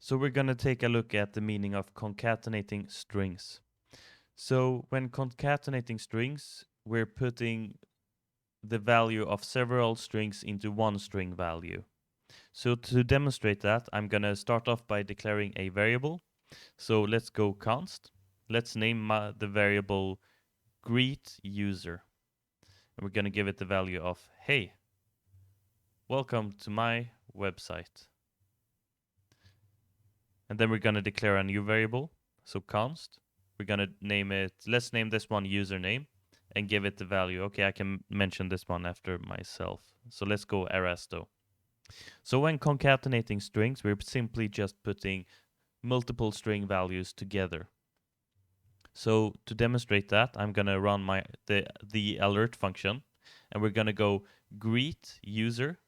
So we're going to take a look at the meaning of concatenating strings. So when concatenating strings, we're putting the value of several strings into one string value. So to demonstrate that, I'm going to start off by declaring a variable. So let's go const. Let's name the variable greet user. And we're going to give it the value of, hey, welcome to my website. And then we're going to declare a new variable. So const. We're going to name it, let's name this one username and give it the value. Okay, I can mention this one after myself. So let's go Arasto. So when concatenating strings, we're simply just putting multiple string values together. So to demonstrate that, I'm going to run the alert function, and we're going to go greet user,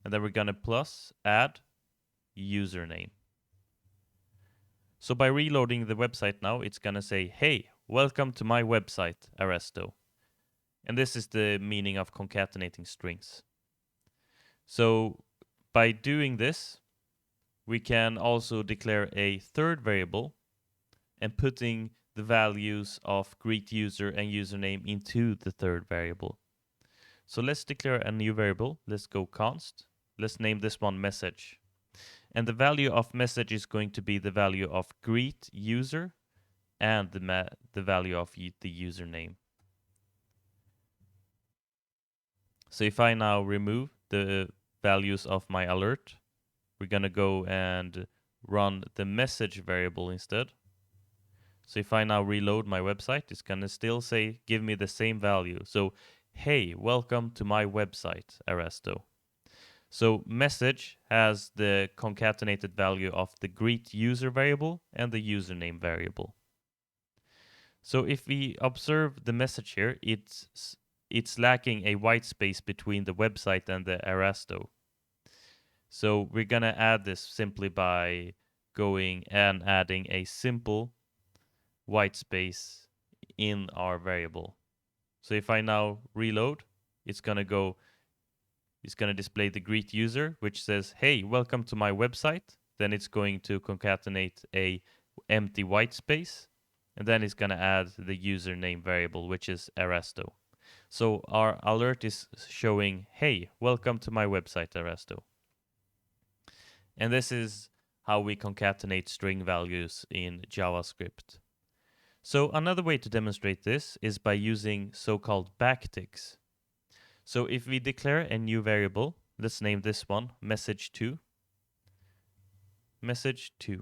and then we're going to plus add username. So by reloading the website now, it's going to say, hey, welcome to my website, Arasto. And this is the meaning of concatenating strings. So by doing this, we can also declare a third variable and putting the values of greet user and username into the third variable. So let's declare a new variable. Let's go const. Let's name this one message. And the value of message is going to be the value of greet user and the value of the username. So if I now remove the values of my alert, we're going to go and run the message variable instead. So if I now reload my website, it's going to still say, give me the same value. So, hey, welcome to my website, Arasto. So message has the concatenated value of the greet user variable and the username variable. So if we observe the message here, it's lacking a white space between the website and the Arasto. So we're going to add this simply by going and adding a simple white space in our variable. So if I now reload, it's going to display the greet user, which says, hey, welcome to my website. Then it's going to concatenate a empty white space. And then it's going to add the username variable, which is Arasto. So our alert is showing, hey, welcome to my website, Arasto. And this is how we concatenate string values in JavaScript. So another way to demonstrate this is by using so-called backticks. So if we declare a new variable, let's name this one message2. Message2.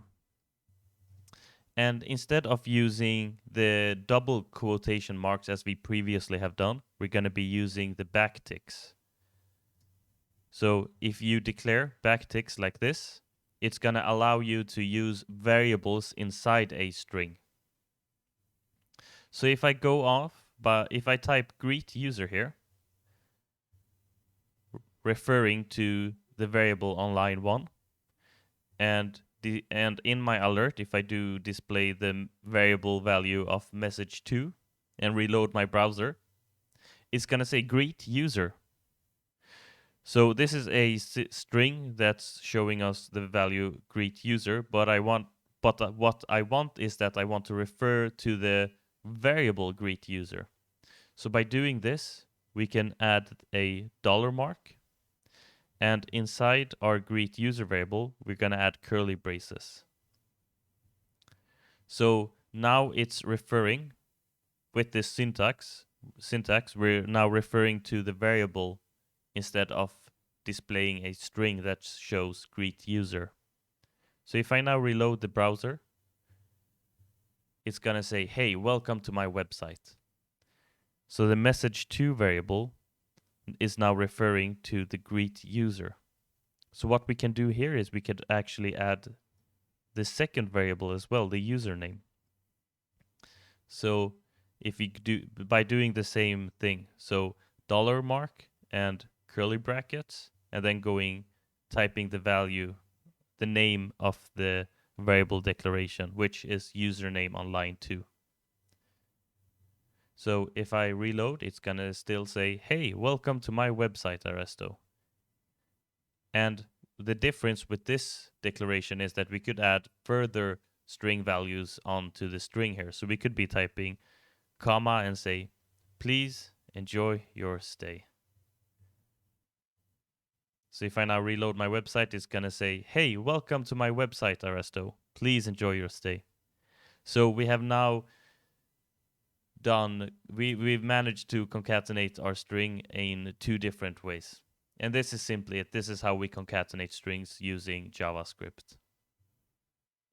And instead of using the double quotation marks as we previously have done, we're going to be using the backticks. So if you declare backticks like this, it's going to allow you to use variables inside a string. So if I go off, but if I type greet user here, referring to the variable on line 1, and in my alert, if I do display the variable value of message2 and reload my browser, it's going to say greet user. So this is a string that's showing us the value greet user, but what I want is that I want to refer to the variable greet user. So by doing this, we can add a dollar mark, and inside our greet user variable, we're going to add curly braces. So now it's referring with this syntax, we're now referring to the variable instead of displaying a string that shows greet user. So if I now reload the browser, it's going to say, hey, welcome to my website. So the message2 variable is now referring to the greet user. So what we can do here is we could actually add the second variable as well, the username. So if we do by doing the same thing, so dollar mark and curly brackets, and then typing the value, the name of the variable declaration, which is username on line 2. So if I reload, it's gonna still say, hey, welcome to my website, Arasto. And the difference with this declaration is that we could add further string values onto the string here. So we could be typing comma and say, please enjoy your stay. So if I now reload my website, it's going to say, hey, welcome to my website, Arresto. Please enjoy your stay. So we have now we've managed to concatenate our string in 2 different ways. And this is simply it. This is how we concatenate strings using JavaScript.